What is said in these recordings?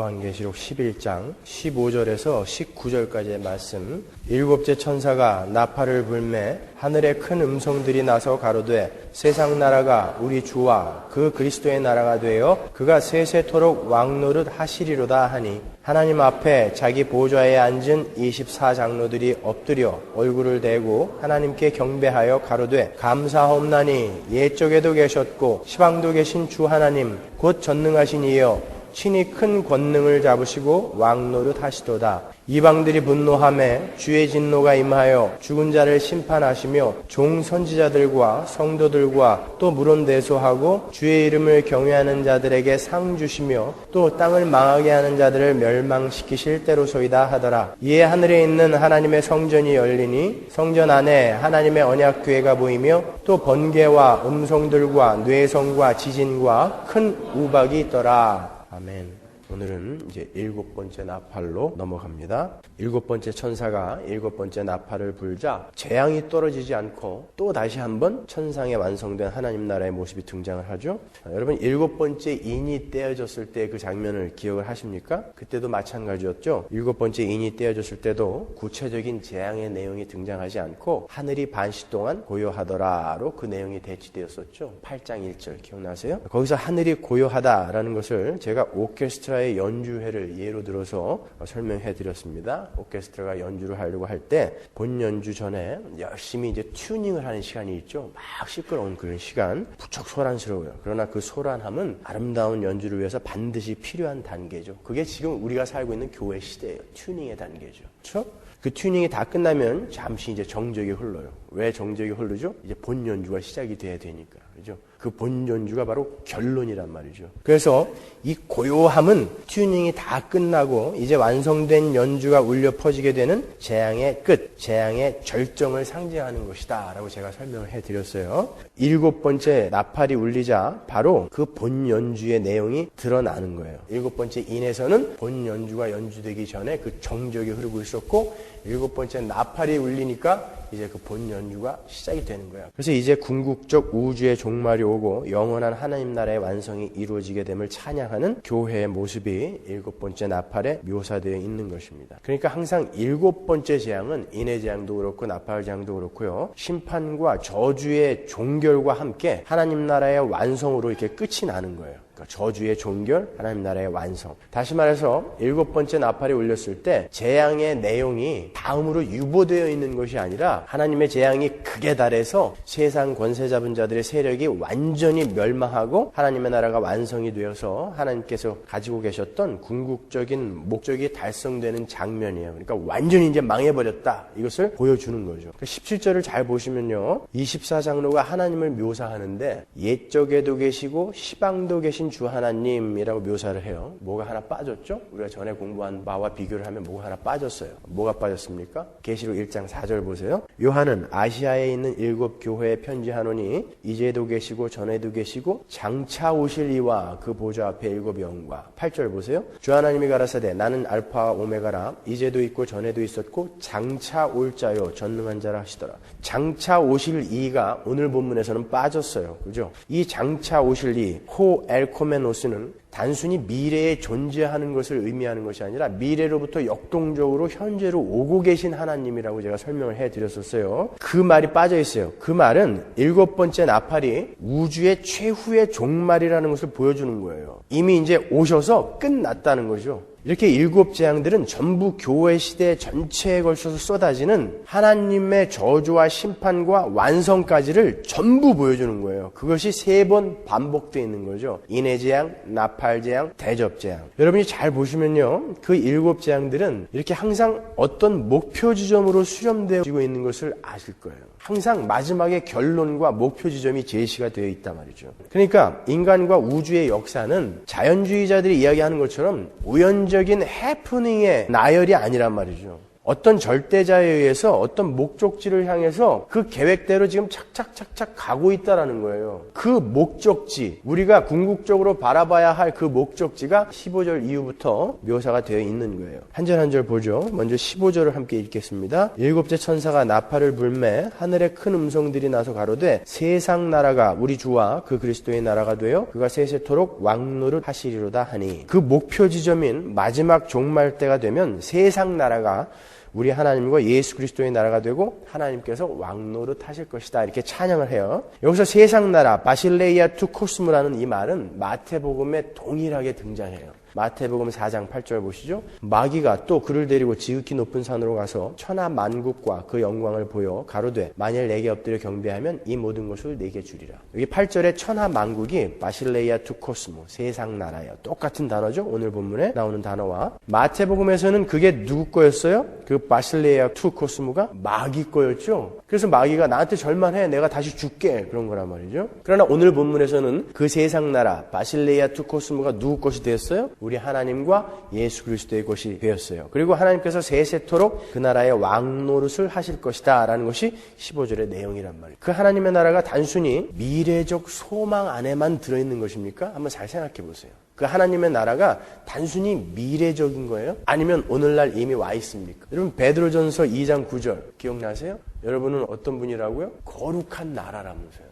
요한계시록 11장 15절에서 19절까지의 말씀. 일곱째 천사가 나팔을 불매 하늘에 큰 음성들이 나서 가로되 세상 나라가 우리 주와 그 그리스도의 나라가 되어 그가 세세토록 왕노릇 하시리로다 하니 하나님 앞에 자기 보좌에 앉은 24장로들이 엎드려 얼굴을 대고 하나님께 경배하여 가로되 감사하옵나니 옛적에도 계셨고 시방도 계신 주 하나님 곧 전능하신 이여 친히 큰 권능을 잡으시고 왕노릇 하시도다. 이방들이 분노하매 주의 진노가 임하여 죽은 자를 심판하시며 종 선지자들과 성도들과 또 물론대소하고 주의 이름을 경외하는 자들에게 상 주시며 또 땅을 망하게 하는 자들을 멸망시키실 때로소이다 하더라. 이에 하늘에 있는 하나님의 성전이 열리니 성전 안에 하나님의 언약궤가 보이며 또 번개와 음성들과 뇌성과 지진과 큰 우박이 있더라. 아멘. 오늘은 이제 7번째 나팔로 넘어갑니다. 7번째 천사가 7번째 나팔을 불자 재앙이 떨어지지 않고 또 다시 한번 천상에 완성된 하나님 나라의 모습이 등장을 하죠. 여러분 7번째 인이 떼어졌을 때 그 장면을 기억을 하십니까? 그때도 마찬가지였죠. 7번째 인이 떼어졌을 때도 구체적인 재앙의 내용이 등장하지 않고 하늘이 반시 동안 고요하더라로 그 내용이 대치되었었죠. 8장 1절 기억나세요? 거기서 하늘이 고요하다라는 것을 제가 오케스트라의 연주회를 예로 들어서 설명해 드렸습니다. 오케스트라가 연주를 하려고 할 때 본 연주 전에 열심히 이제 튜닝을 하는 시간이 있죠. 막 시끄러운 그런 시간, 부쩍 소란스러워요. 그러나 그 소란함은 아름다운 연주를 위해서 반드시 필요한 단계죠. 그게 지금 우리가 살고 있는 교회 시대예요. 튜닝의 단계죠. 그렇죠? 그 튜닝이 다 끝나면 잠시 이제 정적이 흘러요. 왜 정적이 흐르죠? 이제 본 연주가 시작이 돼야 되니까. 그죠? 그 본 연주가 바로 결론이란 말이죠. 그래서 이 고요함은 튜닝이 다 끝나고 이제 완성된 연주가 울려 퍼지게 되는 재앙의 끝, 재앙의 절정을 상징하는 것이다 라고 제가 설명을 해드렸어요. 7번째 나팔이 울리자 바로 그 본 연주의 내용이 드러나는 거예요. 7번째 인에서는 본 연주가 연주되기 전에 그 정적이 흐르고 있었고 7번째 나팔이 울리니까 이제 그 본 연주가 시작이 되는 거야. 그래서 이제 궁극적 우주의 종말이 오고 영원한 하나님 나라의 완성이 이루어지게 됨을 찬양하는 교회의 모습이 7번째 나팔에 묘사되어 있는 것입니다. 그러니까 항상 7번째 재앙은 인의 재앙도 그렇고 나팔 재앙도 그렇고요. 심판과 저주의 종결과 함께 하나님 나라의 완성으로 이렇게 끝이 나는 거예요. 그러니까 저주의 종결, 하나님 나라의 완성. 다시 말해서 7번째 나팔이 울렸을 때 재앙의 내용이 다음으로 유보되어 있는 것이 아니라 하나님의 재앙이 극에 달해서 세상 권세 잡은 자들의 세력이 완전히 멸망하고 하나님의 나라가 완성이 되어서 하나님께서 가지고 계셨던 궁극적인 목적이 달성되는 장면이에요. 그러니까 완전히 이제 망해버렸다. 이것을 보여주는 거죠. 17절을 잘 보시면요. 24장로가 하나님을 묘사하는데 옛적에도 계시고 시방도 계신 주 하나님이라고 묘사를 해요. 뭐가 하나 빠졌죠? 우리가 전에 공부한 바와 비교를 하면 뭐가 하나 빠졌어요. 뭐가 빠졌습니까? 계시록 1장 4절 보세요. 요한은 아시아에 있는 7 교회에 편지하노니 이제도 계시고 전에도 계시고 장차 오실 이와 그 보좌 앞에 7 영과 8절 보세요. 주 하나님이 가라사대 나는 알파와 오메가라 이제도 있고 전에도 있었고 장차 올 자요 전능한 자라 하시더라. 장차 오실 이가 오늘 본문에서는 빠졌어요. 그죠? 이 장차 오실 이 코엘코메노스는 단순히 미래에 존재하는 것을 의미하는 것이 아니라 미래로부터 역동적으로 현재로 오고 계신 하나님이라고 제가 설명을 해드렸었어요. 그 말이 빠져 있어요. 그 말은 7번째 나팔이 우주의 최후의 종말이라는 것을 보여주는 거예요. 이미 이제 오셔서 끝났다는 거죠. 이렇게 7 재앙들은 전부 교회 시대 전체에 걸쳐서 쏟아지는 하나님의 저주와 심판과 완성까지를 전부 보여주는 거예요. 그것이 3번 반복되어 있는 거죠. 인의 재앙, 나팔 재앙, 대접 재앙. 여러분이 잘 보시면요. 그 7 재앙들은 이렇게 항상 어떤 목표 지점으로 수렴되어지고 있는 것을 아실 거예요. 항상 마지막에 결론과 목표 지점이 제시가 되어 있단 말이죠. 그러니까 인간과 우주의 역사는 자연주의자들이 이야기하는 것처럼 우연적인 해프닝의 나열이 아니란 말이죠. 어떤 절대자에 의해서 어떤 목적지를 향해서 그 계획대로 지금 착착착착 가고 있다라는 거예요. 그 목적지, 우리가 궁극적으로 바라봐야 할 그 목적지가 15절 이후부터 묘사가 되어 있는 거예요. 한 절 한 절 보죠. 먼저 15절을 함께 읽겠습니다. 일곱째 천사가 나팔을 불매 하늘에 큰 음성들이 나서 가로되 세상 나라가 우리 주와 그 그리스도의 나라가 되어 그가 세세토록 왕노릇 하시리로다 하니, 그 목표 지점인 마지막 종말 때가 되면 세상 나라가 우리 하나님과 예수 그리스도의 나라가 되고 하나님께서 왕노릇 하실 것이다, 이렇게 찬양을 해요. 여기서 세상 나라, 바실레이아 투 코스모라는 이 말은 마태복음에 동일하게 등장해요. 마태복음 4장 8절 보시죠. 마귀가 또 그를 데리고 지극히 높은 산으로 가서 천하 만국과 그 영광을 보여 가로되 만일 내게 엎드려 경배하면 이 모든 것을 내게 주리라. 여기 8절에 천하 만국이 바실레이아 투 코스모, 세상 나라예요. 똑같은 단어죠. 오늘 본문에 나오는 단어와. 마태복음에서는 그게 누구 거였어요? 그 바실레이아 투 코스모가 마귀 거였죠. 그래서 마귀가 나한테 절만해, 내가 다시 줄게, 그런 거란 말이죠. 그러나 오늘 본문에서는 그 세상 나라 바실레이아 투 코스모가 누구 것이 되었어요? 우리 하나님과 예수 그리스도의 것이 되었어요. 그리고 하나님께서 세세토록 그 나라의 왕노릇을 하실 것이다 라는 것이 15절의 내용이란 말이에요. 그 하나님의 나라가 단순히 미래적 소망 안에만 들어있는 것입니까? 한번 잘 생각해 보세요. 그 하나님의 나라가 단순히 미래적인 거예요? 아니면 오늘날 이미 와 있습니까? 여러분 베드로전서 2장 9절 기억나세요? 여러분은 어떤 분이라고요? 거룩한 나라라면서요.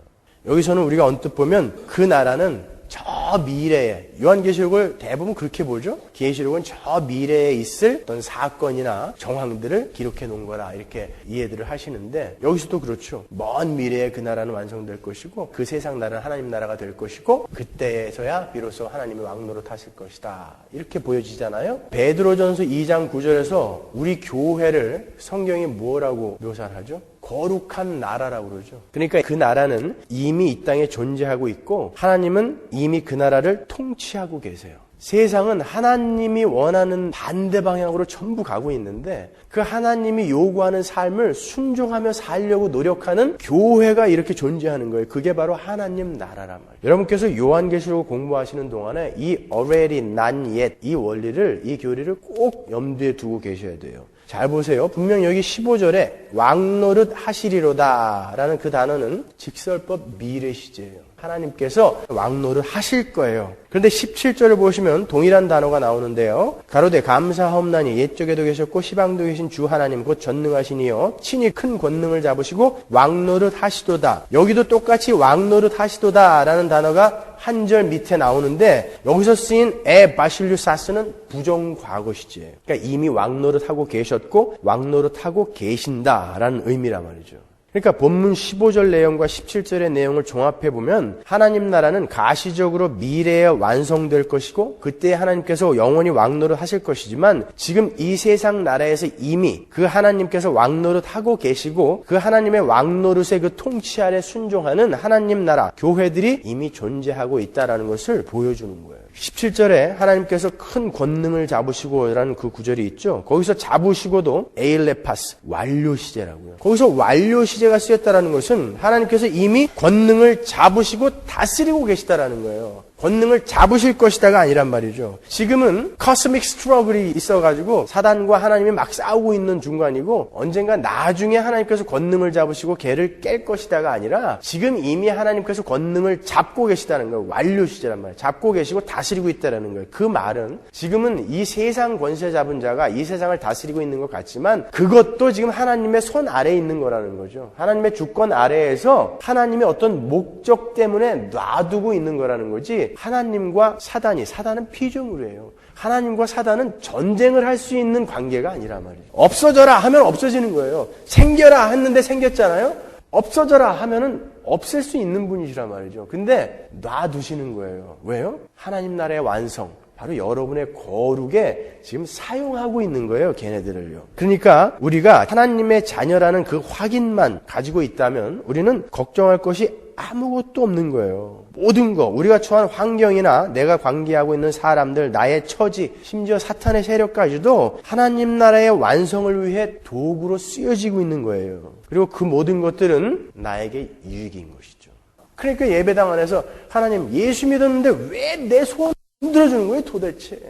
여기서는 우리가 언뜻 보면 그 나라는 저 미래에, 요한계시록을 대부분 그렇게 보죠. 계시록은 저 미래에 있을 어떤 사건이나 정황들을 기록해 놓은 거라, 이렇게 이해들을 하시는데, 여기서도 그렇죠. 먼 미래에 그 나라는 완성될 것이고 그 세상 나라는 하나님 나라가 될 것이고 그때에서야 비로소 하나님의 왕노릇 하실 것이다, 이렇게 보여지잖아요. 베드로전서 2장 9절에서 우리 교회를 성경이 뭐라고 묘사를 하죠? 거룩한 나라라고 그러죠. 그러니까 그 나라는 이미 이 땅에 존재하고 있고 하나님은 이미 그 나라를 통치하고 계세요. 세상은 하나님이 원하는 반대 방향으로 전부 가고 있는데 그 하나님이 요구하는 삶을 순종하며 살려고 노력하는 교회가 이렇게 존재하는 거예요. 그게 바로 하나님 나라란 말이에요. 여러분께서 요한계시록 공부하시는 동안에 이 already, not yet, 이 원리를, 이 교리를 꼭 염두에 두고 계셔야 돼요. 잘 보세요. 분명 여기 15절에 왕노릇 하시리로다 라는 그 단어는 직설법 미래 시제예요. 하나님께서 왕노릇 하실 거예요. 그런데 17절을 보시면 동일한 단어가 나오는데요. 가로되 감사하옵나니 옛적에도 계셨고 시방도 계신 주 하나님 곧 전능하시니요 친히 큰 권능을 잡으시고 왕노릇 하시도다. 여기도 똑같이 왕노릇 하시도다 라는 단어가 한 절 밑에 나오는데 여기서 쓰인 바실류사스는 부정과거 시제예요. 그러니까 이미 왕노릇하고 계셨고 왕노릇하고 계신다라는 의미란 말이죠. 그러니까 본문 15절 내용과 17절의 내용을 종합해보면 하나님 나라는 가시적으로 미래에 완성될 것이고 그때 하나님께서 영원히 왕노릇 하실 것이지만 지금 이 세상 나라에서 이미 그 하나님께서 왕노릇 하고 계시고 그 하나님의 왕노릇의 그 통치 아래 순종하는 하나님 나라 교회들이 이미 존재하고 있다는 것을 보여주는 거예요. 17절에 하나님께서 큰 권능을 잡으시고 라는 그 구절이 있죠. 거기서 잡으시고도 에일레파스, 완료 시제라고요. 거기서 완료 시제가 쓰였다는 것은 하나님께서 이미 권능을 잡으시고 다스리고 계시다라는 거예요. 권능을 잡으실 것이다가 아니란 말이죠. 지금은 코스믹 스트러글이 있어가지고 사단과 하나님이 막 싸우고 있는 중간이고 언젠가 나중에 하나님께서 권능을 잡으시고 걔를 깰 것이다가 아니라 지금 이미 하나님께서 권능을 잡고 계시다는 거예요. 완료 시제란 말이에요. 잡고 계시고 다스리고 있다는 거예요. 그 말은 지금은 이 세상 권세 잡은 자가 이 세상을 다스리고 있는 것 같지만 그것도 지금 하나님의 손 아래에 있는 거라는 거죠. 하나님의 주권 아래에서 하나님의 어떤 목적 때문에 놔두고 있는 거라는 거지 하나님과 사단은 피조물이에요. 하나님과 사단은 전쟁을 할 수 있는 관계가 아니라 말이에요. 없어져라 하면 없어지는 거예요. 생겨라 했는데 생겼잖아요. 없어져라 하면은 없앨 수 있는 분이시란 말이죠. 근데 놔두시는 거예요. 왜요? 하나님 나라의 완성, 바로 여러분의 거룩에 지금 사용하고 있는 거예요. 걔네들을요. 그러니까 우리가 하나님의 자녀라는 그 확인만 가지고 있다면 우리는 걱정할 것이 아무것도 없는 거예요. 모든 거, 우리가 처한 환경이나 내가 관계하고 있는 사람들, 나의 처지, 심지어 사탄의 세력까지도 하나님 나라의 완성을 위해 도구로 쓰여지고 있는 거예요. 그리고 그 모든 것들은 나에게 유익인 것이죠. 그러니까 예배당 안에서 하나님 예수 믿었는데 왜 내 소원 들어주는 거예요 도대체?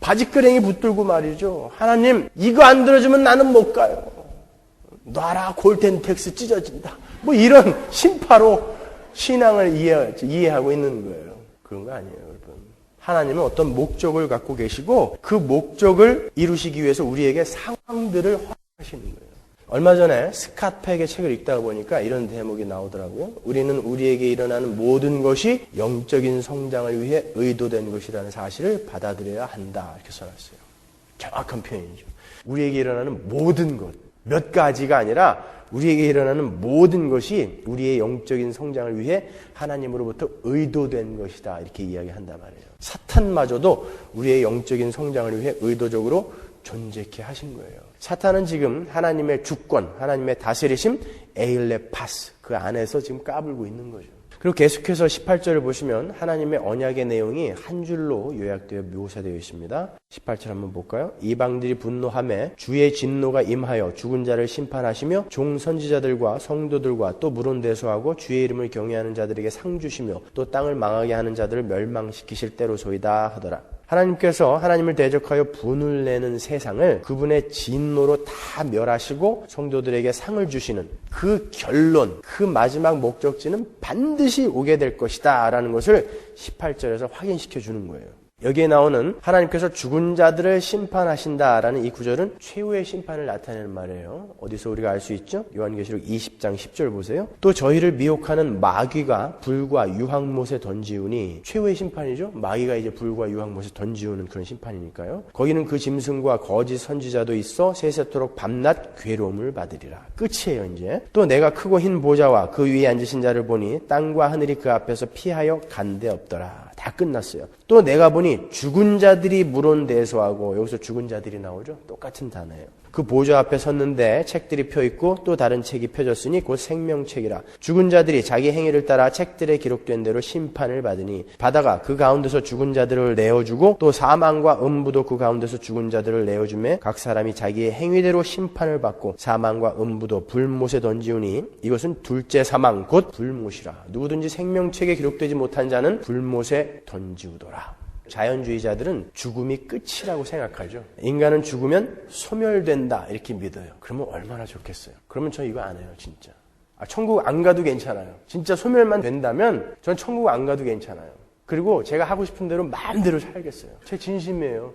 바지끄랭이 붙들고 말이죠. 하나님, 이거 안 들어주면 나는 못 가요. 놔라, 골든 텍스 찢어진다. 뭐 이런 심파로 신앙을 이해하고 있는 거예요. 그런 거 아니에요, 여러분. 하나님은 어떤 목적을 갖고 계시고 그 목적을 이루시기 위해서 우리에게 상황들을 허락하시는 거예요. 얼마 전에 스캇 팩의 책을 읽다가 보니까 이런 대목이 나오더라고요. 우리는 우리에게 일어나는 모든 것이 영적인 성장을 위해 의도된 것이라는 사실을 받아들여야 한다. 이렇게 써놨어요. 정확한 표현이죠. 우리에게 일어나는 모든 것, 몇 가지가 아니라 우리에게 일어나는 모든 것이 우리의 영적인 성장을 위해 하나님으로부터 의도된 것이다. 이렇게 이야기한단 말이에요. 사탄마저도 우리의 영적인 성장을 위해 의도적으로 존재케 하신 거예요. 사탄은 지금 하나님의 주권, 하나님의 다스리심, 에일레파스 그 안에서 지금 까불고 있는 거죠. 그리고 계속해서 18절을 보시면 하나님의 언약의 내용이 한 줄로 요약되어 묘사되어 있습니다. 18절 한번 볼까요? 이방들이 분노하며 주의 진노가 임하여 죽은 자를 심판하시며 종 선지자들과 성도들과 또 물론대소하고 주의 이름을 경외하는 자들에게 상 주시며 또 땅을 망하게 하는 자들을 멸망시키실 때로소이다 하더라. 하나님께서 하나님을 대적하여 분을 내는 세상을 그분의 진노로 다 멸하시고 성도들에게 상을 주시는 그 결론, 그 마지막 목적지는 반드시 오게 될 것이다 라는 것을 18절에서 확인시켜 주는 거예요. 여기에 나오는 하나님께서 죽은 자들을 심판하신다라는 이 구절은 최후의 심판을 나타내는 말이에요. 어디서 우리가 알 수 있죠? 요한계시록 20장 10절 보세요. 또 저희를 미혹하는 마귀가 불과 유황못에 던지우니 최후의 심판이죠. 마귀가 이제 불과 유황못에 던지우는 그런 심판이니까요. 거기는 그 짐승과 거짓 선지자도 있어 세세토록 밤낮 괴로움을 받으리라. 끝이에요 이제. 또 내가 크고 흰 보좌와 그 위에 앉으신 자를 보니 땅과 하늘이 그 앞에서 피하여 간데 없더라. 다 끝났어요. 또 내가 보니 죽은 자들이 물론대소하고, 여기서 죽은 자들이 나오죠. 똑같은 단어예요. 그 보좌 앞에 섰는데 책들이 펴있고 또 다른 책이 펴졌으니 곧 생명책이라. 죽은 자들이 자기 행위를 따라 책들에 기록된 대로 심판을 받으니 바다가 그 가운데서 죽은 자들을 내어주고 또 사망과 음부도 그 가운데서 죽은 자들을 내어주매 각 사람이 자기의 행위대로 심판을 받고 사망과 음부도 불못에 던지우니 이것은 둘째 사망 곧 불못이라. 누구든지 생명책에 기록되지 못한 자는 불못에 던지우더라. 자연주의자들은 죽음이 끝이라고 생각하죠. 인간은 죽으면 소멸된다 이렇게 믿어요. 그러면 얼마나 좋겠어요. 그러면 저 이거 안 해요 진짜. 천국 안 가도 괜찮아요. 진짜 소멸만 된다면 전 천국 안 가도 괜찮아요. 그리고 제가 하고 싶은 대로 마음대로 살겠어요. 제 진심이에요.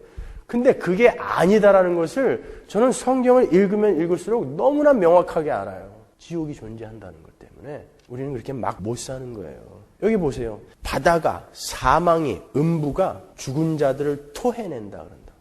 근데 그게 아니다라는 것을 저는 성경을 읽으면 읽을수록 너무나 명확하게 알아요. 지옥이 존재한다는 것 때문에 우리는 그렇게 막 못 사는 거예요. 여기 보세요. 바다가, 사망이, 음부가 죽은 자들을 토해낸다 그런다.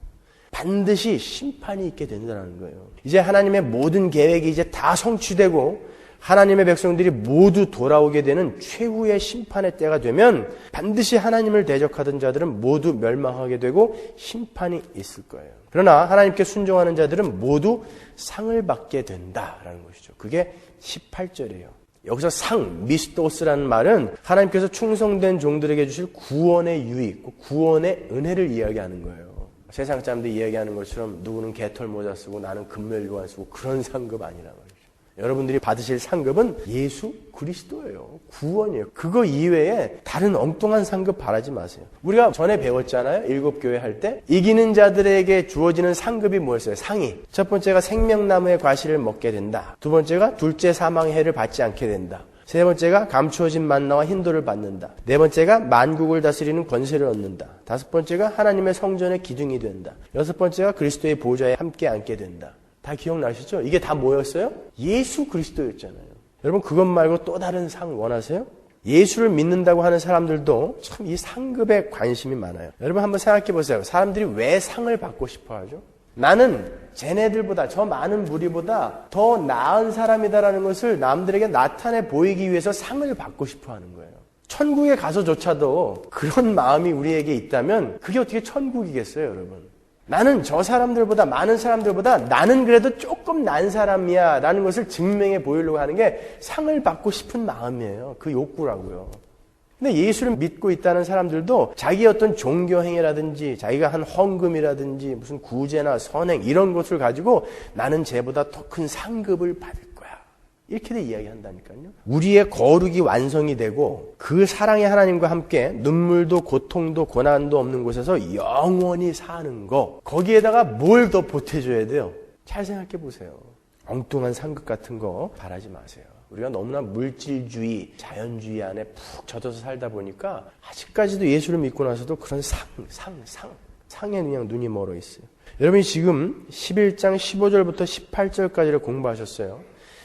반드시 심판이 있게 된다는 거예요. 이제 하나님의 모든 계획이 이제 다 성취되고 하나님의 백성들이 모두 돌아오게 되는 최후의 심판의 때가 되면 반드시 하나님을 대적하던 자들은 모두 멸망하게 되고 심판이 있을 거예요. 그러나 하나님께 순종하는 자들은 모두 상을 받게 된다라는 것이죠. 그게 18절이에요. 여기서 상, 미스토스라는 말은 하나님께서 충성된 종들에게 주실 구원의 유익, 구원의 은혜를 이야기하는 거예요. 세상 사람들이 이야기하는 것처럼 누구는 개털 모자 쓰고 나는 금멸 요한 쓰고 그런 상급 아니란 말이죠. 여러분들이 받으실 상급은 예수 그리스도예요. 구원이에요. 그거 이외에 다른 엉뚱한 상급 바라지 마세요. 우리가 전에 배웠잖아요. 7교회 할 때. 이기는 자들에게 주어지는 상급이 뭐였어요? 상이. 첫 번째가 생명나무의 과실을 먹게 된다. 두 번째가 둘째 사망의 해를 받지 않게 된다. 세 번째가 감추어진 만나와 흰돌을 받는다. 네 번째가 만국을 다스리는 권세를 얻는다. 다섯 번째가 하나님의 성전의 기둥이 된다. 여섯 번째가 그리스도의 보좌에 함께 앉게 된다. 다 기억나시죠? 이게 다 뭐였어요? 예수 그리스도였잖아요. 여러분 그것 말고 또 다른 상 원하세요? 예수를 믿는다고 하는 사람들도 참 이 상급에 관심이 많아요. 여러분 한번 생각해 보세요. 사람들이 왜 상을 받고 싶어 하죠? 나는 쟤네들보다 저 많은 무리보다 더 나은 사람이다라는 것을 남들에게 나타내 보이기 위해서 상을 받고 싶어 하는 거예요. 천국에 가서조차도 그런 마음이 우리에게 있다면 그게 어떻게 천국이겠어요, 여러분? 나는 저 사람들보다 많은 사람들보다 나는 그래도 조금 난 사람이야 라는 것을 증명해 보이려고 하는 게 상을 받고 싶은 마음이에요. 그 욕구라고요. 근데 예수를 믿고 있다는 사람들도 자기의 어떤 종교행위라든지 자기가 한 헌금이라든지 무슨 구제나 선행 이런 것을 가지고 나는 쟤보다 더 큰 상급을 받을 거야. 이렇게도 이야기한다니까요. 우리의 거룩이 완성이 되고 그 사랑의 하나님과 함께 눈물도 고통도 고난도 없는 곳에서 영원히 사는 거, 거기에다가 뭘 더 보태줘야 돼요? 잘 생각해 보세요. 엉뚱한 상급 같은 거 바라지 마세요. 우리가 너무나 물질주의, 자연주의 안에 푹 젖어서 살다 보니까 아직까지도 예수를 믿고 나서도 그런 상에 그냥 눈이 멀어 있어요. 여러분이 지금 11장 15절부터 18절까지를 공부하셨어요.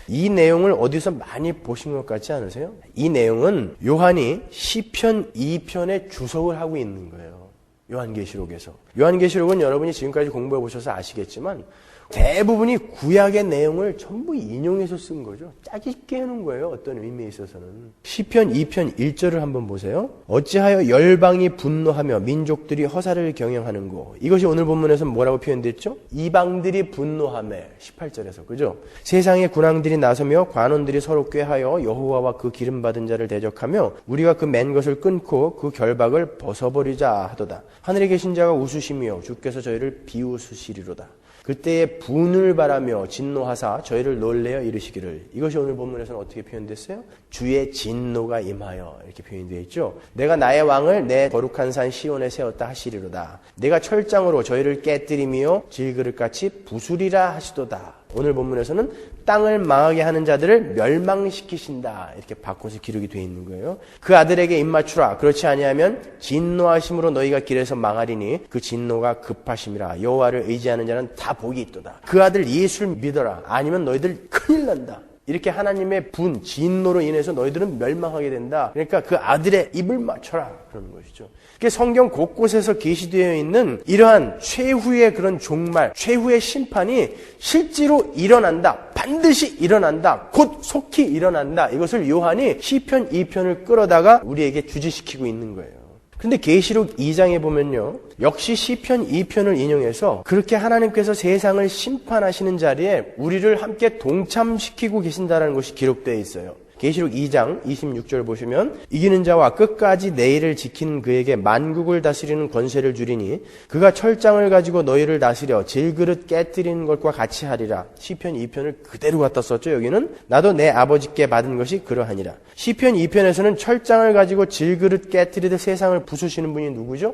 이 내용을 어디서 많이 보신 것 같지 않으세요? 이 내용은 요한이 시편 2편에 주석을 하고 있는 거예요. 요한계시록에서. 요한계시록은 여러분이 지금까지 공부해 보셔서 아시겠지만 대부분이 구약의 내용을 전부 인용해서 쓴 거죠. 짜깁게 해놓은 거예요. 어떤 의미에 있어서는. 시편 2편 1절을 한번 보세요. 어찌하여 열방이 분노하며 민족들이 허사를 경영하는고. 이것이 오늘 본문에서 뭐라고 표현됐죠? 이방들이 분노하며 18절에서. 그죠? 세상의 군왕들이 나서며 관원들이 서로 꾀하여 여호와와 그 기름받은 자를 대적하며 우리가 그 맨 것을 끊고 그 결박을 벗어버리자 하도다. 하늘에 계신 자가 웃으시며 주께서 저희를 비웃으시리로다. 그때에 분을 바라며 진노하사 저희를 놀래어 이르시기를. 이것이 오늘 본문에서는 어떻게 표현됐어요? 주의 진노가 임하여 이렇게 표현되어 있죠. 내가 나의 왕을 내 거룩한 산 시온에 세웠다 하시리로다. 내가 철장으로 저희를 깨뜨리며 질그릇같이 부수리라 하시도다. 오늘 본문에서는 땅을 망하게 하는 자들을 멸망시키신다. 이렇게 바꿔서 기록이 되어 있는 거예요. 그 아들에게 입맞추라. 그렇지 아니하면 진노하심으로 너희가 길에서 망하리니 그 진노가 급하심이라. 여호와를 의지하는 자는 다 복이 있도다. 그 아들 예수를 믿어라. 아니면 너희들 큰일 난다. 이렇게 하나님의 분, 진노로 인해서 너희들은 멸망하게 된다. 그러니까 그 아들의 입을 맞춰라. 그러는 것이죠. 성경 곳곳에서 계시되어 있는 이러한 최후의 그런 종말, 최후의 심판이 실제로 일어난다. 반드시 일어난다. 곧 속히 일어난다. 이것을 요한이 시편 2편을 끌어다가 우리에게 주지시키고 있는 거예요. 근데 계시록 2장에 보면요. 역시 시편 2편을 인용해서 그렇게 하나님께서 세상을 심판하시는 자리에 우리를 함께 동참시키고 계신다는 것이 기록되어 있어요. 계시록 2장 26절 보시면 이기는 자와 끝까지 내일을 지키는 그에게 만국을 다스리는 권세를 주리니 그가 철장을 가지고 너희를 다스려 질그릇 깨뜨리는 것과 같이 하리라. 시편 2편을 그대로 갖다 썼죠. 여기는 나도 내 아버지께 받은 것이 그러하니라. 시편 2편에서는 철장을 가지고 질그릇 깨뜨리듯 세상을 부수시는 분이 누구죠?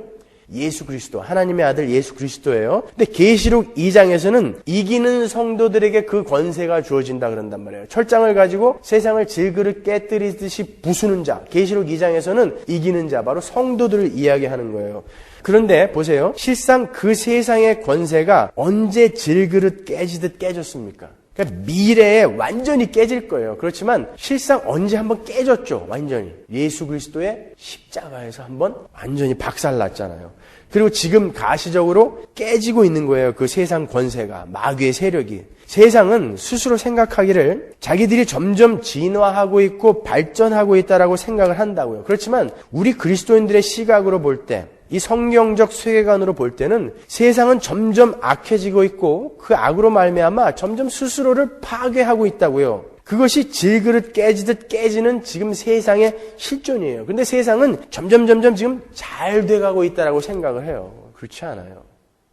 예수 그리스도, 하나님의 아들 예수 그리스도예요. 근데 계시록 2장에서는 이기는 성도들에게 그 권세가 주어진다 그런단 말이에요. 철장을 가지고 세상을 질그릇 깨뜨리듯이 부수는 자. 계시록 2장에서는 이기는 자, 바로 성도들을 이야기하는 거예요. 그런데 보세요. 실상 그 세상의 권세가 언제 질그릇 깨지듯 깨졌습니까? 그러니까 미래에 완전히 깨질 거예요. 그렇지만 실상 언제 한번 깨졌죠. 완전히. 예수 그리스도의 십자가에서 한번 완전히 박살났잖아요. 그리고 지금 가시적으로 깨지고 있는 거예요. 그 세상 권세가, 마귀의 세력이. 세상은 스스로 생각하기를 자기들이 점점 진화하고 있고 발전하고 있다라고 생각을 한다고요. 그렇지만 우리 그리스도인들의 시각으로 볼 때, 이 성경적 세계관으로 볼 때는 세상은 점점 악해지고 있고 그 악으로 말미암아 점점 스스로를 파괴하고 있다고요. 그것이 질그릇 깨지듯 깨지는 지금 세상의 실존이에요. 근데 세상은 점점 지금 잘 돼가고 있다라고 생각을 해요. 그렇지 않아요.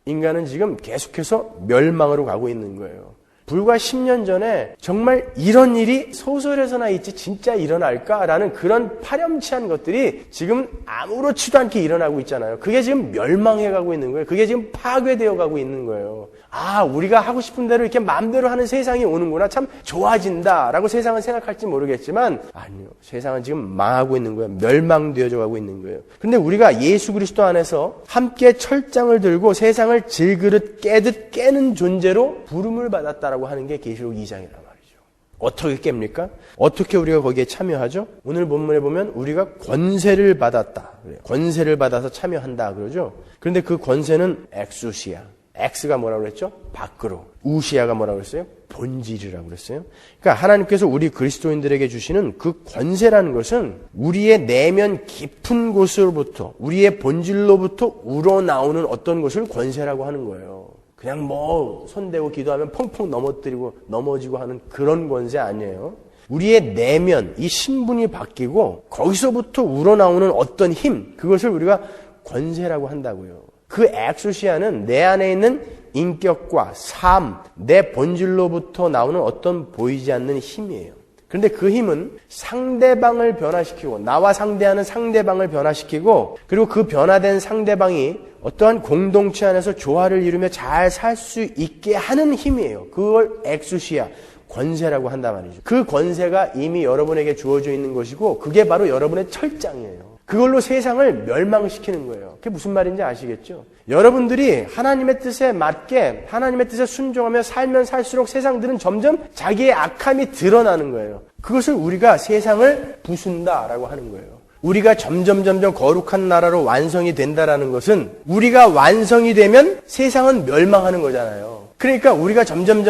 인간은 지금 계속해서 멸망으로 가고 있는 거예요. 불과 10년 전에 정말 이런 일이 소설에서나 있지 진짜 일어날까라는 그런 파렴치한 것들이 지금 아무렇지도 않게 일어나고 있잖아요. 그게 지금 멸망해가고 있는 거예요. 그게 지금 파괴되어 가고 있는 거예요. 아, 우리가 하고 싶은 대로 이렇게 마음대로 하는 세상이 오는구나. 참 좋아진다라고 세상은 생각할지 모르겠지만 아니요. 세상은 지금 망하고 있는 거예요. 멸망되어져 가고 있는 거예요. 근데 우리가 예수 그리스도 안에서 함께 철장을 들고 세상을 질그릇 깨듯 깨는 존재로 부름을 받았다라고 하는 게 계시록 2장이란 말이죠. 어떻게 깹니까? 어떻게 우리가 거기에 참여하죠? 오늘 본문에 보면 우리가 권세를 받았다. 권세를 받아서 참여한다 그러죠. 그런데 그 권세는 엑수시아. X가 뭐라고 그랬죠? 밖으로. 우시아가 뭐라고 그랬어요? 본질이라고 그랬어요. 그러니까 하나님께서 우리 그리스도인들에게 주시는 그 권세라는 것은 우리의 내면 깊은 곳으로부터, 우리의 본질로부터 우러나오는 어떤 것을 권세라고 하는 거예요. 그냥 뭐 손대고 기도하면 펑펑 넘어지고 하는 그런 권세 아니에요. 우리의 내면, 이 신분이 바뀌고 거기서부터 우러나오는 어떤 힘, 그것을 우리가 권세라고 한다고요. 그 엑수시아는 내 안에 있는 인격과 삶, 내 본질로부터 나오는 어떤 보이지 않는 힘이에요. 그런데 그 힘은 상대방을 변화시키고 나와 상대하는 상대방을 변화시키고 그리고 그 변화된 상대방이 어떠한 공동체 안에서 조화를 이루며 잘 살 수 있게 하는 힘이에요. 그걸 엑수시아, 권세라고 한단 말이죠. 그 권세가 이미 여러분에게 주어져 있는 것이고 그게 바로 여러분의 철장이에요. 그걸로 세상을 멸망시키는 거예요. 그게 무슨 말인지 아시겠죠? 여러분들이 하나님의 뜻에 맞게 하나님의 뜻에 순종하며 살면 살수록 세상들은 점점 자기의 악함이 드러나는 거예요. 그것을 우리가 세상을 부순다라고 하는 거예요. 우리가 점점 거룩한 나라로 완성이 된다라는 것은 우리가 완성이 되면 세상은 멸망하는 거잖아요. 그러니까 우리가 점점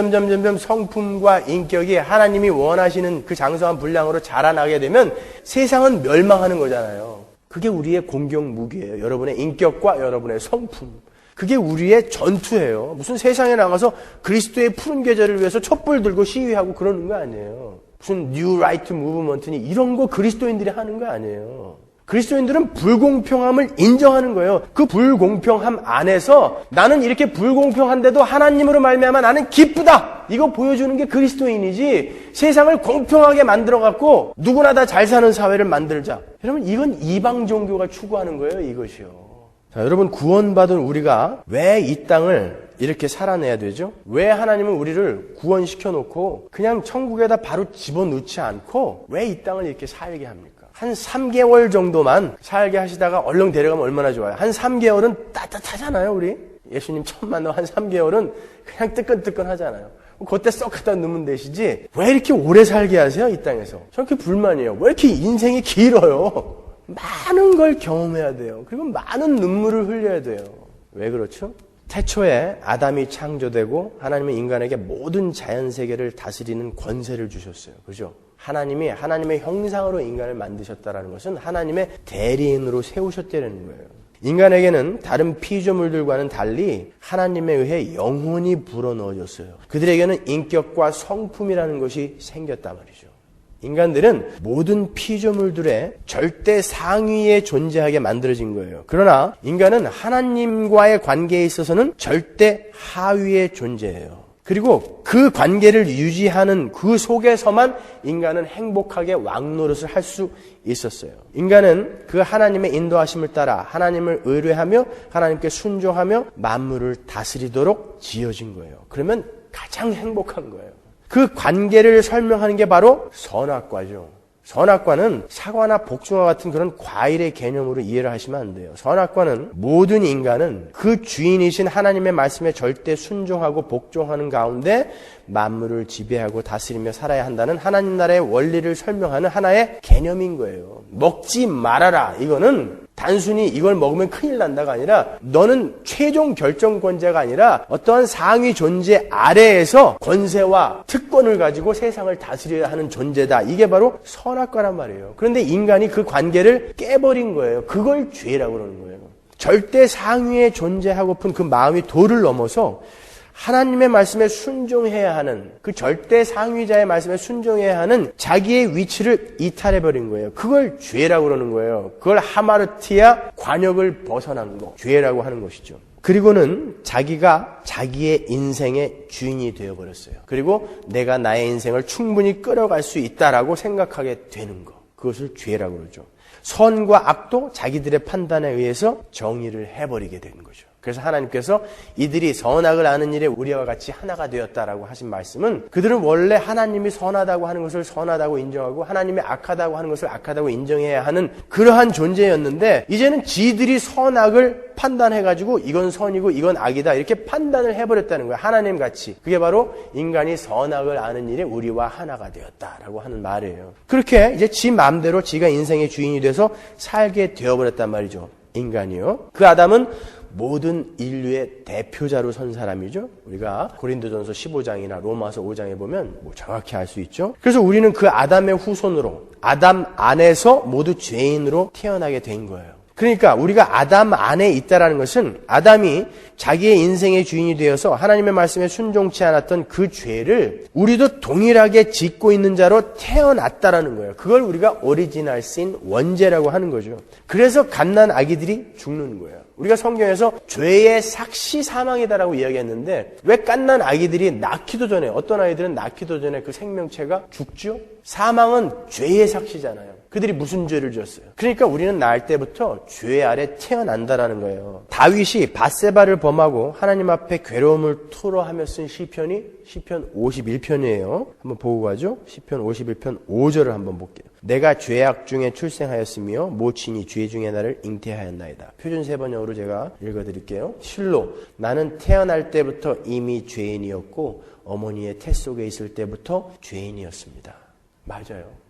성품과 인격이 하나님이 원하시는 그 장성한 분량으로 자라나게 되면 세상은 멸망하는 거잖아요. 그게 우리의 공격 무기예요. 여러분의 인격과 여러분의 성품. 그게 우리의 전투예요. 무슨 세상에 나가서 그리스도의 푸른 계절을 위해서 촛불 들고 시위하고 그러는 거 아니에요. 무슨 뉴 라이트 무브먼트니 이런 거 그리스도인들이 하는 거 아니에요. 그리스도인들은 불공평함을 인정하는 거예요. 그 불공평함 안에서 나는 이렇게 불공평한데도 하나님으로 말미암아 나는 기쁘다. 이거 보여주는 게 그리스도인이지 세상을 공평하게 만들어갖고 누구나 다 잘 사는 사회를 만들자. 여러분 이건 이방 종교가 추구하는 거예요. 이것이요. 자, 여러분 구원받은 우리가 왜 이 땅을 이렇게 살아내야 되죠? 왜 하나님은 우리를 구원시켜놓고 그냥 천국에다 바로 집어넣지 않고 왜 이 땅을 이렇게 살게 합니까? 한 3개월 정도만 살게 하시다가 얼른 데려가면 얼마나 좋아요. 한 3개월은 따뜻하잖아요. 우리 예수님 처음 만나고 한 3개월은 그냥 뜨끈뜨끈 하잖아요. 그때 썩 갖다 넣으면 되시지 왜 이렇게 오래 살게 하세요? 이 땅에서. 저는 그게 불만이에요. 왜 이렇게 인생이 길어요? 많은 걸 경험해야 돼요. 그리고 많은 눈물을 흘려야 돼요. 왜 그렇죠? 태초에 아담이 창조되고 하나님은 인간에게 모든 자연세계를 다스리는 권세를 주셨어요. 그죠? 하나님이 하나님의 형상으로 인간을 만드셨다는 것은 하나님의 대리인으로 세우셨다는 거예요. 인간에게는 다른 피조물들과는 달리 하나님에 의해 영혼이 불어넣어졌어요. 그들에게는 인격과 성품이라는 것이 생겼단 말이죠. 인간들은 모든 피조물들의 절대 상위에 존재하게 만들어진 거예요. 그러나 인간은 하나님과의 관계에 있어서는 절대 하위에 존재해요. 그리고 그 관계를 유지하는 그 속에서만 인간은 행복하게 왕노릇을 할 수 있었어요. 인간은 그 하나님의 인도하심을 따라 하나님을 의뢰하며 하나님께 순종하며 만물을 다스리도록 지어진 거예요. 그러면 가장 행복한 거예요. 그 관계를 설명하는 게 바로 선악과죠. 선악과는 사과나 복숭아 같은 그런 과일의 개념으로 이해를 하시면 안 돼요. 선악과는 모든 인간은 그 주인이신 하나님의 말씀에 절대 순종하고 복종하는 가운데 만물을 지배하고 다스리며 살아야 한다는 하나님 나라의 원리를 설명하는 하나의 개념인 거예요. 먹지 말아라. 이거는 단순히 이걸 먹으면 큰일 난다가 아니라 너는 최종 결정권자가 아니라 어떠한 상위 존재 아래에서 권세와 특권을 가지고 세상을 다스려야 하는 존재다. 이게 바로 선악과란 말이에요. 그런데 인간이 그 관계를 깨버린 거예요. 그걸 죄라고 그러는 거예요. 절대 상위에 존재하고픈 그 마음이 도를 넘어서 하나님의 말씀에 순종해야 하는 그 절대 상위자의 말씀에 순종해야 하는 자기의 위치를 이탈해버린 거예요. 그걸 죄라고 그러는 거예요. 그걸 하마르티아 관역을 벗어난 거 죄라고 하는 것이죠. 그리고는 자기가 자기의 인생의 주인이 되어버렸어요. 그리고 내가 나의 인생을 충분히 끌어갈 수 있다라고 생각하게 되는 거. 그것을 죄라고 그러죠. 선과 악도 자기들의 판단에 의해서 정의를 해버리게 되는 거죠. 그래서 하나님께서 이들이 선악을 아는 일에 우리와 같이 하나가 되었다라고 하신 말씀은 그들은 원래 하나님이 선하다고 하는 것을 선하다고 인정하고 하나님이 악하다고 하는 것을 악하다고 인정해야 하는 그러한 존재였는데 이제는 지들이 선악을 판단해가지고 이건 선이고 이건 악이다 이렇게 판단을 해버렸다는 거예요. 하나님같이. 그게 바로 인간이 선악을 아는 일에 우리와 하나가 되었다라고 하는 말이에요. 그렇게 이제 지 마음대로 지가 인생의 주인이 돼서 살게 되어버렸단 말이죠. 인간이요. 그 아담은 모든 인류의 대표자로 선 사람이죠. 우리가 고린도전서 15장이나 로마서 5장에 보면 정확히 알 수 있죠. 그래서 우리는 그 아담의 후손으로 아담 안에서 모두 죄인으로 태어나게 된 거예요. 그러니까 우리가 아담 안에 있다라는 것은 아담이 자기의 인생의 주인이 되어서 하나님의 말씀에 순종치 않았던 그 죄를 우리도 동일하게 짓고 있는 자로 태어났다라는 거예요. 그걸 우리가 오리지널 신, 원죄라고 하는 거죠. 그래서 갓난 아기들이 죽는 거예요. 우리가 성경에서 죄의 삭시 사망이다라고 이야기했는데 왜 갓난 아기들이 낳기도 전에 어떤 아이들은 낳기도 전에 그 생명체가 죽죠? 사망은 죄의 삭시잖아요. 그들이 무슨 죄를 지었어요? 그러니까 우리는 낳을 때부터 죄 아래 태어난다라는 거예요. 다윗이 밧세바를 범하고 하나님 앞에 괴로움을 토로하며 쓴 시편이 시편 51편이에요. 한번 보고 가죠. 시편 51편 5절을 한번 볼게요. 내가 죄악 중에 출생하였으며 모친이 죄 중에 나를 잉태하였나이다. 표준 세번역으로 제가 읽어드릴게요. 실로 나는 태어날 때부터 이미 죄인이었고 어머니의 태 속에 있을 때부터 죄인이었습니다. 맞아요.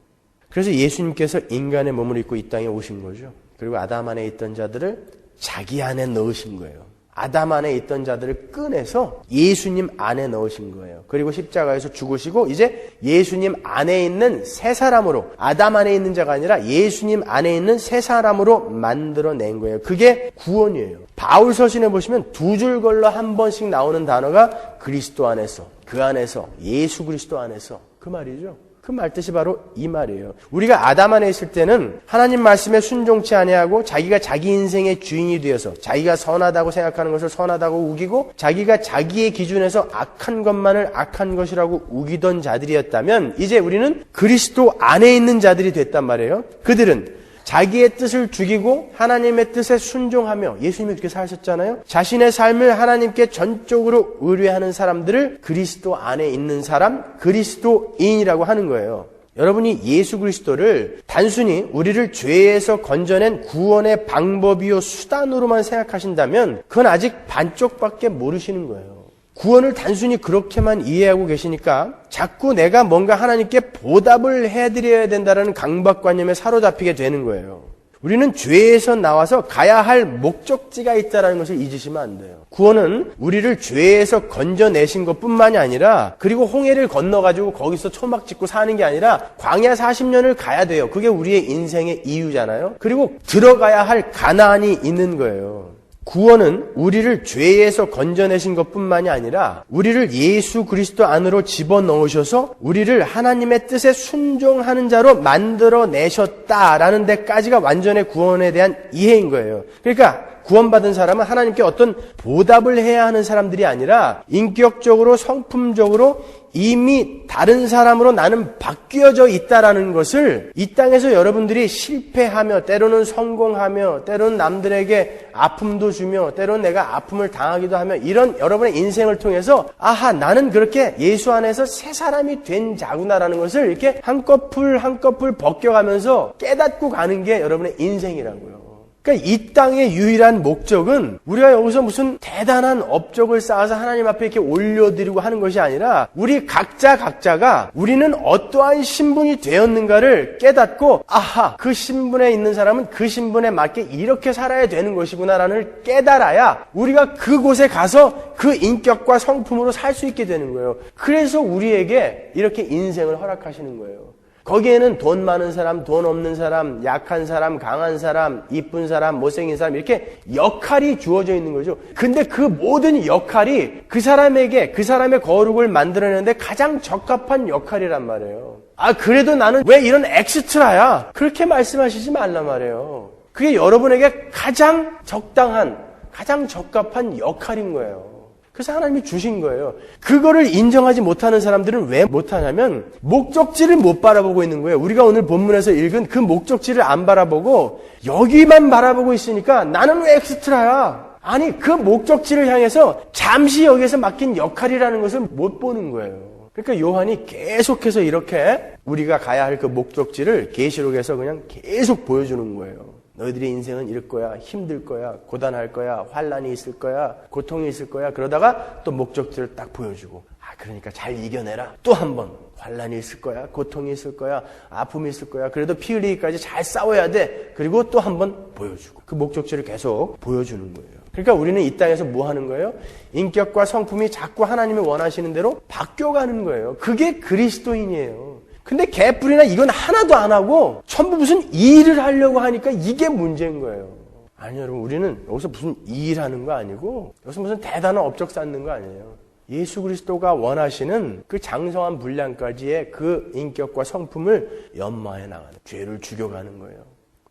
그래서 예수님께서 인간의 몸을 입고 이 땅에 오신 거죠. 그리고 아담 안에 있던 자들을 자기 안에 넣으신 거예요. 아담 안에 있던 자들을 꺼내서 예수님 안에 넣으신 거예요. 그리고 십자가에서 죽으시고 이제 예수님 안에 있는 새 사람으로, 아담 안에 있는 자가 아니라 예수님 안에 있는 새 사람으로 만들어낸 거예요. 그게 구원이에요. 바울 서신에 보시면 두 줄 걸러 한 번씩 나오는 단어가 그리스도 안에서, 그 안에서, 예수 그리스도 안에서, 그 말이죠. 그 말 뜻이 바로 이 말이에요. 우리가 아담 안에 있을 때는 하나님 말씀에 순종치 아니하고 자기가 자기 인생의 주인이 되어서 자기가 선하다고 생각하는 것을 선하다고 우기고 자기가 자기의 기준에서 악한 것만을 악한 것이라고 우기던 자들이었다면 이제 우리는 그리스도 안에 있는 자들이 됐단 말이에요. 그들은 자기의 뜻을 죽이고 하나님의 뜻에 순종하며 예수님이 그렇게 사셨잖아요. 자신의 삶을 하나님께 전적으로 의뢰하는 사람들을 그리스도 안에 있는 사람, 그리스도인이라고 하는 거예요. 여러분이 예수 그리스도를 단순히 우리를 죄에서 건져낸 구원의 방법이요 수단으로만 생각하신다면 그건 아직 반쪽밖에 모르시는 거예요. 구원을 단순히 그렇게만 이해하고 계시니까 자꾸 내가 뭔가 하나님께 보답을 해드려야 된다는 강박관념에 사로잡히게 되는 거예요. 우리는 죄에서 나와서 가야 할 목적지가 있다는 것을 잊으시면 안 돼요. 구원은 우리를 죄에서 건져내신 것뿐만이 아니라 그리고 홍해를 건너가지고 거기서 초막 짓고 사는 게 아니라 광야 40년을 가야 돼요. 그게 우리의 인생의 이유잖아요. 그리고 들어가야 할 가나안이 있는 거예요. 구원은 우리를 죄에서 건져내신 것뿐만이 아니라 우리를 예수 그리스도 안으로 집어넣으셔서 우리를 하나님의 뜻에 순종하는 자로 만들어내셨다라는 데까지가 완전의 구원에 대한 이해인 거예요. 그러니까 구원받은 사람은 하나님께 어떤 보답을 해야 하는 사람들이 아니라 인격적으로 성품적으로 이미 다른 사람으로 나는 바뀌어져 있다라는 것을 이 땅에서 여러분들이 실패하며 때로는 성공하며 때로는 남들에게 아픔도 주며 때로는 내가 아픔을 당하기도 하며 이런 여러분의 인생을 통해서 아하 나는 그렇게 예수 안에서 새 사람이 된 자구나라는 것을 이렇게 한꺼풀 한꺼풀 벗겨가면서 깨닫고 가는 게 여러분의 인생이라고요. 그러니까 이 땅의 유일한 목적은 우리가 여기서 무슨 대단한 업적을 쌓아서 하나님 앞에 이렇게 올려드리고 하는 것이 아니라 우리 각자가 우리는 어떠한 신분이 되었는가를 깨닫고 아하 그 신분에 있는 사람은 그 신분에 맞게 이렇게 살아야 되는 것이구나라는 깨달아야 우리가 그곳에 가서 그 인격과 성품으로 살 수 있게 되는 거예요. 그래서 우리에게 이렇게 인생을 허락하시는 거예요. 거기에는 돈 많은 사람, 돈 없는 사람, 약한 사람, 강한 사람, 이쁜 사람, 못생긴 사람 이렇게 역할이 주어져 있는 거죠. 근데 그 모든 역할이 그 사람에게 그 사람의 거룩을 만들어내는데 가장 적합한 역할이란 말이에요. 아 그래도 나는 왜 이런 엑스트라야? 그렇게 말씀하시지 말란 말이에요. 그게 여러분에게 가장 적당한, 가장 적합한 역할인 거예요. 그래서 하나님이 주신 거예요. 그거를 인정하지 못하는 사람들은 왜 못하냐면 목적지를 못 바라보고 있는 거예요. 우리가 오늘 본문에서 읽은 그 목적지를 안 바라보고 여기만 바라보고 있으니까 나는 왜 엑스트라야? 아니 그 목적지를 향해서 잠시 여기에서 맡긴 역할이라는 것을 못 보는 거예요. 그러니까 요한이 계속해서 이렇게 우리가 가야 할 그 목적지를 계시록에서 그냥 계속 보여주는 거예요. 너희들의 인생은 이럴 거야, 힘들 거야, 고단할 거야, 환난이 있을 거야, 고통이 있을 거야. 그러다가 또 목적지를 딱 보여주고 그러니까 잘 이겨내라. 또 한 번 환난이 있을 거야, 고통이 있을 거야, 아픔이 있을 거야. 그래도 피 흘리기까지 잘 싸워야 돼. 그리고 또 한 번 보여주고 그 목적지를 계속 보여주는 거예요. 그러니까 우리는 이 땅에서 뭐 하는 거예요? 인격과 성품이 자꾸 하나님이 원하시는 대로 바뀌어가는 거예요. 그게 그리스도인이에요. 근데 개뿔이나 이건 하나도 안 하고 전부 무슨 일을 하려고 하니까 이게 문제인 거예요. 아니 여러분 우리는 여기서 무슨 일하는 거 아니고 여기서 무슨 대단한 업적 쌓는 거 아니에요. 예수 그리스도가 원하시는 그 장성한 분량까지의 그 인격과 성품을 연마해 나가는 죄를 죽여가는 거예요.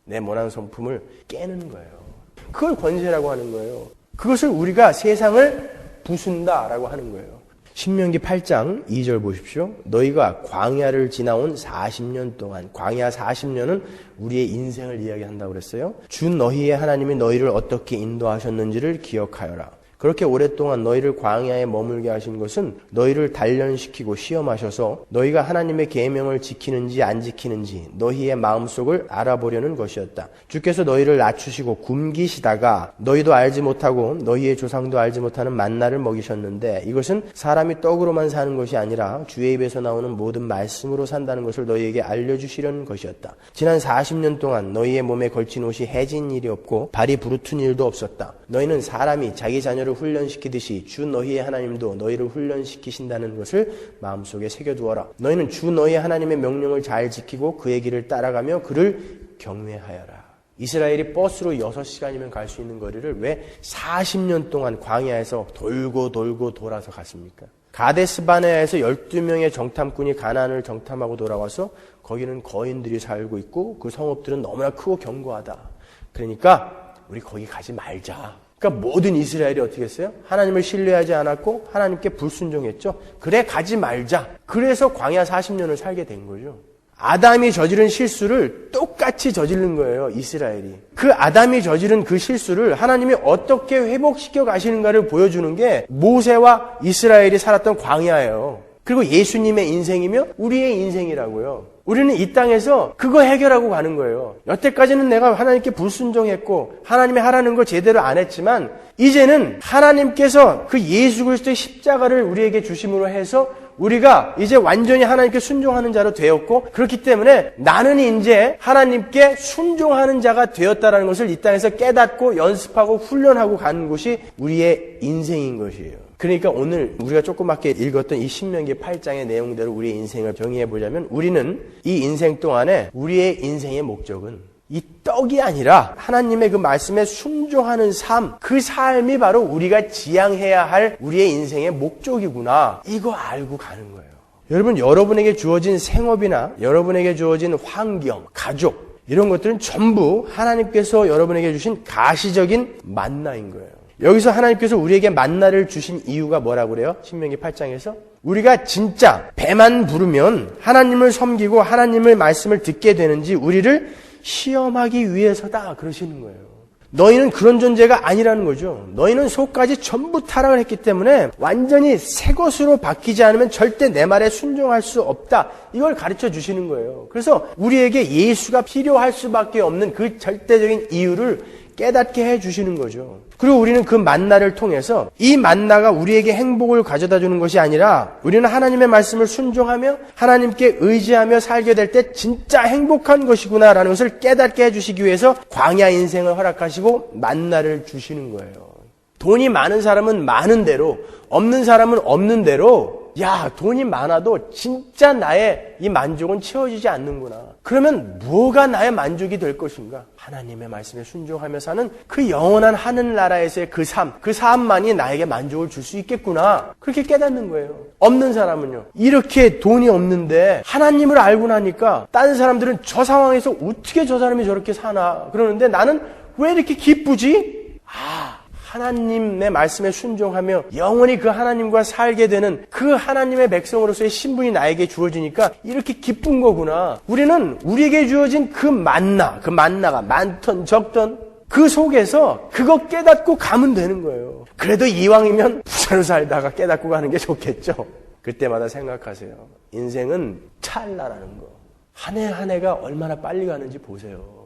내 모난 성품을 깨는 거예요. 그걸 권세라고 하는 거예요. 그것을 우리가 세상을 부순다라고 하는 거예요. 신명기 8장 2절 보십시오. 너희가 광야를 지나온 40년 동안, 광야 40년은 우리의 인생을 이야기한다고 그랬어요. 주 너희의 하나님이 너희를 어떻게 인도하셨는지를 기억하여라. 그렇게 오랫동안 너희를 광야에 머물게 하신 것은 너희를 단련시키고 시험하셔서 너희가 하나님의 계명을 지키는지 안 지키는지 너희의 마음속을 알아보려는 것이었다. 주께서 너희를 낮추시고 굶기시다가 너희도 알지 못하고 너희의 조상도 알지 못하는 만나를 먹이셨는데 이것은 사람이 떡으로만 사는 것이 아니라 주의 입에서 나오는 모든 말씀으로 산다는 것을 너희에게 알려주시려는 것이었다. 지난 40년 동안 너희의 몸에 걸친 옷이 해진 일이 없고 발이 부르튼 일도 없었다. 너희는 사람이 자기 자녀를 훈련시키듯이 주 너희의 하나님도 너희를 훈련시키신다는 것을 마음속에 새겨두어라. 너희는 주 너희의 하나님의 명령을 잘 지키고 그의 길을 따라가며 그를 경외하여라. 이스라엘이 버스로 6시간이면 갈 수 있는 거리를 왜 40년 동안 광야에서 돌고 돌아서 갔습니까? 가데스바네아에서 12명의 정탐꾼이 가나안을 정탐하고 돌아와서 거기는 거인들이 살고 있고 그 성읍들은 너무나 크고 견고하다. 그러니까 우리 거기 가지 말자. 그러니까 모든 이스라엘이 어떻게 했어요? 하나님을 신뢰하지 않았고 하나님께 불순종했죠. 그래 가지 말자. 그래서 광야 40년을 살게 된 거죠. 아담이 저지른 실수를 똑같이 저지른 거예요. 이스라엘이. 그 아담이 저지른 그 실수를 하나님이 어떻게 회복시켜 가시는가를 보여주는 게 모세와 이스라엘이 살았던 광야예요. 그리고 예수님의 인생이며 우리의 인생이라고요. 우리는 이 땅에서 그거 해결하고 가는 거예요. 여태까지는 내가 하나님께 불순종했고 하나님이 하라는 걸 제대로 안 했지만 이제는 하나님께서 그 예수 그리스도의 십자가를 우리에게 주심으로 해서 우리가 이제 완전히 하나님께 순종하는 자로 되었고 그렇기 때문에 나는 이제 하나님께 순종하는 자가 되었다는 것을 이 땅에서 깨닫고 연습하고 훈련하고 가는 것이 우리의 인생인 것이에요. 그러니까 오늘 우리가 조그맣게 읽었던 이 신명기 8장의 내용대로 우리의 인생을 정의해 보자면 우리는 이 인생 동안에 우리의 인생의 목적은 이 떡이 아니라 하나님의 그 말씀에 순종하는 삶, 그 삶이 바로 우리가 지향해야 할 우리의 인생의 목적이구나. 이거 알고 가는 거예요. 여러분, 여러분에게 주어진 생업이나 여러분에게 주어진 환경, 가족 이런 것들은 전부 하나님께서 여러분에게 주신 가시적인 만나인 거예요. 여기서 하나님께서 우리에게 만나를 주신 이유가 뭐라고 그래요? 신명기 8장에서 우리가 진짜 배만 부르면 하나님을 섬기고 하나님의 말씀을 듣게 되는지 우리를 시험하기 위해서다 그러시는 거예요. 너희는 그런 존재가 아니라는 거죠. 너희는 속까지 전부 타락을 했기 때문에 완전히 새 것으로 바뀌지 않으면 절대 내 말에 순종할 수 없다. 이걸 가르쳐 주시는 거예요. 그래서 우리에게 예수가 필요할 수밖에 없는 그 절대적인 이유를 깨닫게 해주시는 거죠. 그리고 우리는 그 만나를 통해서 이 만나가 우리에게 행복을 가져다 주는 것이 아니라 우리는 하나님의 말씀을 순종하며 하나님께 의지하며 살게 될 때 진짜 행복한 것이구나라는 것을 깨닫게 해주시기 위해서 광야 인생을 허락하시고 만나를 주시는 거예요. 돈이 많은 사람은 많은 대로, 없는 사람은 없는 대로 야, 돈이 많아도 진짜 나의 이 만족은 채워지지 않는구나. 그러면 뭐가 나의 만족이 될 것인가? 하나님의 말씀에 순종하며 사는 그 영원한 하늘나라에서의 그 삶만이 나에게 만족을 줄 수 있겠구나. 그렇게 깨닫는 거예요. 없는 사람은요. 이렇게 돈이 없는데 하나님을 알고 나니까 다른 사람들은 저 상황에서 어떻게 저 사람이 저렇게 사나 그러는데 나는 왜 이렇게 기쁘지? 하나님의 말씀에 순종하며 영원히 그 하나님과 살게 되는 그 하나님의 백성으로서의 신분이 나에게 주어지니까 이렇게 기쁜 거구나. 우리는 우리에게 주어진 그 만나가 많던 적던 그 속에서 그거 깨닫고 가면 되는 거예요. 그래도 이왕이면 부자로 살다가 깨닫고 가는 게 좋겠죠. 그때마다 생각하세요. 인생은 찰나라는 거. 한 해 한 해가 얼마나 빨리 가는지 보세요.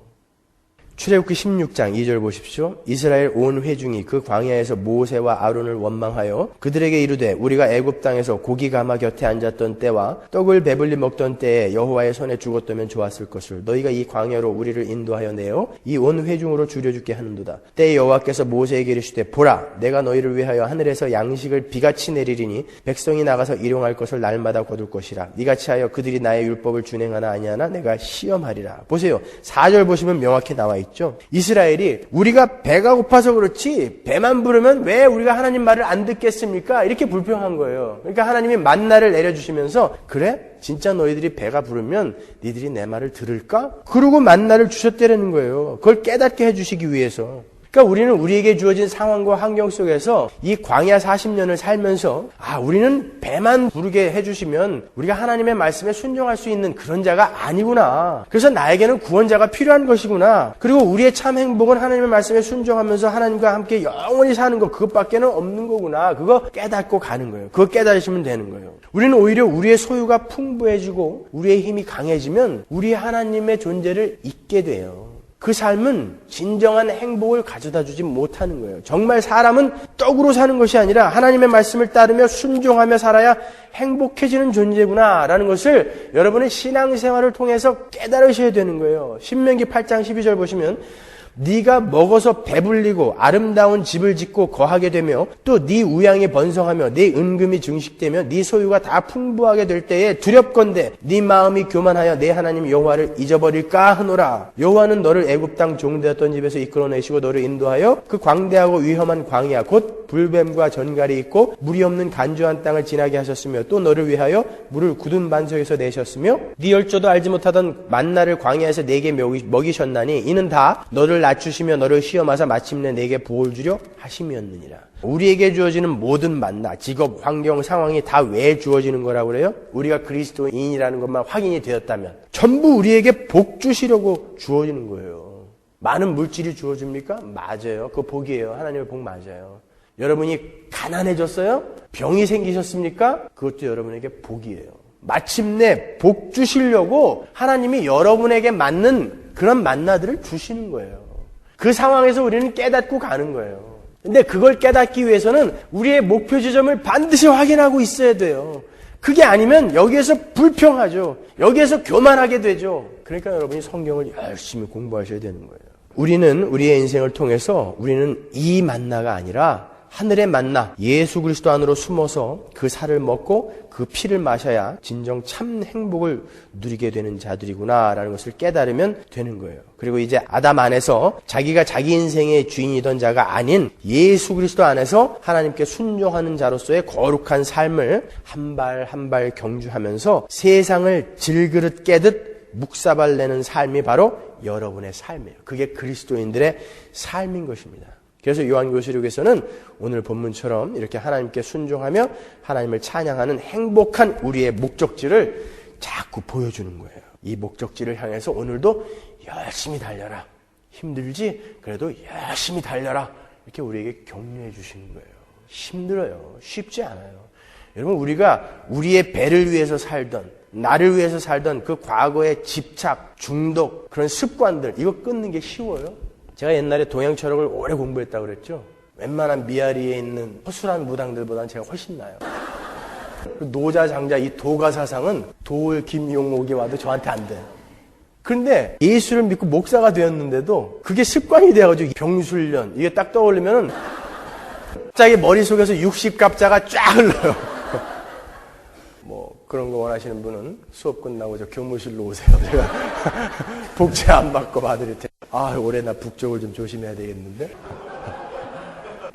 출애굽기 16장 2절 보십시오. 이스라엘 온 회중이 그 광야에서 모세와 아론을 원망하여 그들에게 이르되 우리가 애굽 땅에서 고기 가마 곁에 앉았던 때와 떡을 배불리 먹던 때에 여호와의 손에 죽었다면 좋았을 것을 너희가 이 광야로 우리를 인도하여 내어 이 온 회중으로 줄여죽게 하는도다. 때에 여호와께서 모세에게 이르시되 보라 내가 너희를 위하여 하늘에서 양식을 비같이 내리리니 백성이 나가서 일용할 것을 날마다 거둘 것이라. 이같이 하여 그들이 나의 율법을 준행하나 아니하나 내가 시험하리라. 보세요. 4절 보시면 명확히 나와 있죠. 이스라엘이 우리가 배가 고파서 그렇지 배만 부르면 왜 우리가 하나님 말을 안 듣겠습니까? 이렇게 불평한 거예요. 그러니까 하나님이 만나를 내려주시면서 그래? 진짜 너희들이 배가 부르면 니들이 내 말을 들을까? 그러고 만나를 주셨다는 거예요. 그걸 깨닫게 해주시기 위해서. 그러니까 우리는 우리에게 주어진 상황과 환경 속에서 이 광야 40년을 살면서 우리는 배만 부르게 해주시면 우리가 하나님의 말씀에 순종할 수 있는 그런 자가 아니구나. 그래서 나에게는 구원자가 필요한 것이구나. 그리고 우리의 참 행복은 하나님의 말씀에 순종하면서 하나님과 함께 영원히 사는 것, 그것밖에는 없는 거구나. 그거 깨닫고 가는 거예요. 그거 깨달으시면 되는 거예요. 우리는 오히려 우리의 소유가 풍부해지고 우리의 힘이 강해지면 우리 하나님의 존재를 잊게 돼요. 그 삶은 진정한 행복을 가져다 주지 못하는 거예요. 정말 사람은 떡으로 사는 것이 아니라 하나님의 말씀을 따르며 순종하며 살아야 행복해지는 존재구나라는 것을 여러분의 신앙생활을 통해서 깨달으셔야 되는 거예요. 신명기 8장 12절 보시면 네가 먹어서 배불리고 아름다운 집을 짓고 거하게 되며 또 네 우양이 번성하며 네 은금이 증식되며 네 소유가 다 풍부하게 될 때에 두렵건대 네 마음이 교만하여 내 하나님 여호와를 잊어버릴까 하노라. 여호와는 너를 애굽 땅 종되었던 집에서 이끌어내시고 너를 인도하여 그 광대하고 위험한 광야 곧 불뱀과 전갈이 있고 물이 없는 간주한 땅을 지나게 하셨으며 또 너를 위하여 물을 굳은 반석에서 내셨으며 네 열조도 알지 못하던 만나를 광야에서 내게 먹이셨나니 이는 다 너를 낮추시며 너를 시험하사 마침내 내게 보호를 주려 하심이었느니라. 우리에게 주어지는 모든 만나, 직업, 환경, 상황이 다 왜 주어지는 거라고 그래요? 우리가 그리스도인이라는 것만 확인이 되었다면 전부 우리에게 복 주시려고 주어지는 거예요. 많은 물질이 주어집니까? 맞아요. 그거 복이에요. 하나님의 복 맞아요. 여러분이 가난해졌어요? 병이 생기셨습니까? 그것도 여러분에게 복이에요. 마침내 복 주시려고 하나님이 여러분에게 맞는 그런 만나들을 주시는 거예요. 그 상황에서 우리는 깨닫고 가는 거예요. 근데 그걸 깨닫기 위해서는 우리의 목표 지점을 반드시 확인하고 있어야 돼요. 그게 아니면 여기에서 불평하죠. 여기에서 교만하게 되죠. 그러니까 여러분이 성경을 열심히 공부하셔야 되는 거예요. 우리는 우리의 인생을 통해서 우리는 이 만나가 아니라 하늘의 만나, 예수 그리스도 안으로 숨어서 그 살을 먹고 그 피를 마셔야 진정 참 행복을 누리게 되는 자들이구나라는 것을 깨달으면 되는 거예요. 그리고 이제 아담 안에서 자기가 자기 인생의 주인이던 자가 아닌 예수 그리스도 안에서 하나님께 순종하는 자로서의 거룩한 삶을 한 발 한 발 경주하면서 세상을 질그릇 깨듯 묵사발 내는 삶이 바로 여러분의 삶이에요. 그게 그리스도인들의 삶인 것입니다. 그래서 요한계시록에서는 오늘 본문처럼 이렇게 하나님께 순종하며 하나님을 찬양하는 행복한 우리의 목적지를 자꾸 보여주는 거예요. 이 목적지를 향해서 오늘도 열심히 달려라. 힘들지? 그래도 열심히 달려라. 이렇게 우리에게 격려해 주시는 거예요. 힘들어요. 쉽지 않아요. 여러분, 우리가 우리의 배를 위해서 살던, 나를 위해서 살던 그 과거의 집착, 중독, 그런 습관들, 이거 끊는 게 쉬워요? 제가 옛날에 동양 철학을 오래 공부했다고 그랬죠. 웬만한 미아리에 있는 허술한 무당들보다는 제가 훨씬 나아요. 노자, 장자, 이 도가 사상은 도울, 김용옥이 와도 저한테 안 돼요. 그런데 예수를 믿고 목사가 되었는데도 그게 습관이 돼가지고 병술련, 이게 딱 떠올리면은 갑자기 머릿속에서 60갑자가 쫙 흘러요. 뭐 그런 거 원하시는 분은 수업 끝나고 저 교무실로 오세요. 제가 복제 안 받고 봐드릴 테니까. 올해 나 북쪽을 좀 조심해야 되겠는데?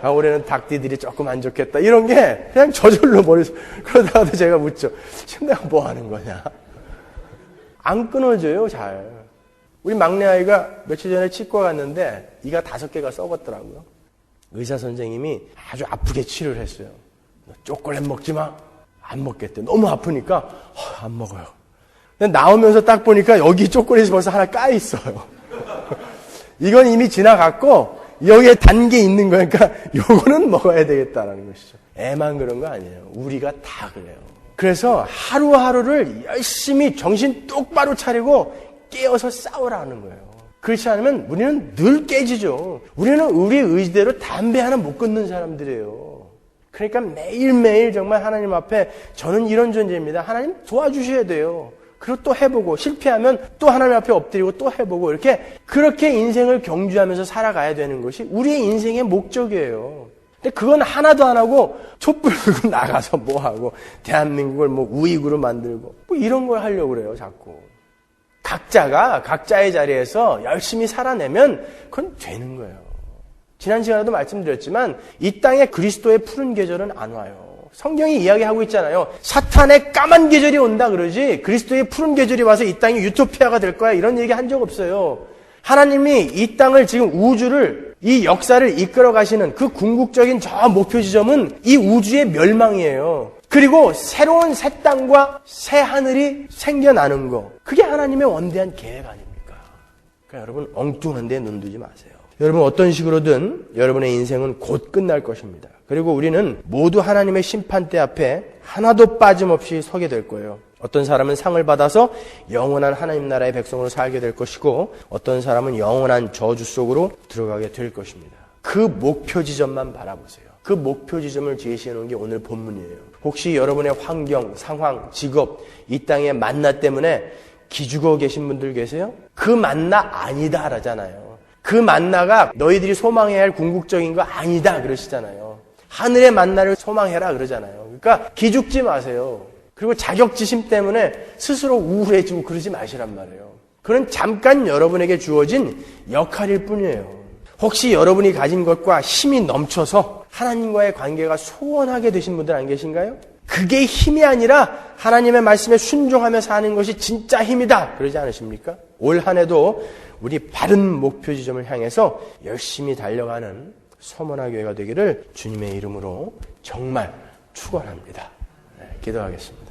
올해는 닭띠들이 조금 안 좋겠다. 이런 게 그냥 저절로 머릿속. 그러다가도 제가 묻죠. 지금 내가 뭐 하는 거냐? 안 끊어져요, 잘. 우리 막내 아이가 며칠 전에 치과 갔는데 이가 5개가 썩었더라고요. 의사 선생님이 아주 아프게 치료를 했어요. 너 초콜릿 먹지 마. 안 먹겠대. 너무 아프니까 안 먹어요. 근데 나오면서 딱 보니까 여기 초콜릿이 벌써 하나 까 있어요. 이건 이미 지나갔고 여기에 단 게 있는 거니까 요거는 먹어야 되겠다라는 것이죠. 애만 그런 거 아니에요. 우리가 다 그래요. 그래서 하루하루를 열심히 정신 똑바로 차리고 깨어서 싸우라는 거예요. 그렇지 않으면 우리는 늘 깨지죠. 우리는 우리 의지대로 담배 하나 못 끊는 사람들이에요. 그러니까 매일매일 정말 하나님 앞에 저는 이런 존재입니다. 하나님 도와주셔야 돼요. 그리고 또 해보고 실패하면 또 하나님 앞에 엎드리고 또 해보고 그렇게 인생을 경주하면서 살아가야 되는 것이 우리의 인생의 목적이에요. 근데 그건 하나도 안 하고 촛불 들고 나가서 뭐 하고 대한민국을 뭐 우익으로 만들고 뭐 이런 걸 하려고 그래요, 자꾸. 각자가 각자의 자리에서 열심히 살아내면 그건 되는 거예요. 지난 시간에도 말씀드렸지만 이 땅에 그리스도의 푸른 계절은 안 와요. 성경이 이야기하고 있잖아요. 사탄의 까만 계절이 온다 그러지 그리스도의 푸른 계절이 와서 이 땅이 유토피아가 될 거야 이런 얘기 한 적 없어요. 하나님이 이 땅을 지금 우주를 이 역사를 이끌어 가시는 그 궁극적인 저 목표 지점은 이 우주의 멸망이에요. 그리고 새로운 새 땅과 새 하늘이 생겨나는 거. 그게 하나님의 원대한 계획 아닙니까? 그러니까 여러분 엉뚱한 데에 눈 두지 마세요. 여러분 어떤 식으로든 여러분의 인생은 곧 끝날 것입니다. 그리고 우리는 모두 하나님의 심판대 앞에 하나도 빠짐없이 서게 될 거예요. 어떤 사람은 상을 받아서 영원한 하나님 나라의 백성으로 살게 될 것이고 어떤 사람은 영원한 저주 속으로 들어가게 될 것입니다. 그 목표 지점만 바라보세요. 그 목표 지점을 제시해 놓은 게 오늘 본문이에요. 혹시 여러분의 환경, 상황, 직업, 이 땅의 만나 때문에 기죽어 계신 분들 계세요? 그 만나 아니다 하잖아요. 그 만나가 너희들이 소망해야 할 궁극적인 거 아니다 그러시잖아요. 하늘의 만나를 소망해라 그러잖아요. 그러니까 기죽지 마세요. 그리고 자격지심 때문에 스스로 우울해지고 그러지 마시란 말이에요. 그건 잠깐 여러분에게 주어진 역할일 뿐이에요. 혹시 여러분이 가진 것과 힘이 넘쳐서 하나님과의 관계가 소원하게 되신 분들 안 계신가요? 그게 힘이 아니라 하나님의 말씀에 순종하며 사는 것이 진짜 힘이다. 그러지 않으십니까? 올 한 해도 우리 바른 목표 지점을 향해서 열심히 달려가는 서머나 교회가 되기를 주님의 이름으로 정말 축원합니다. 기도하겠습니다.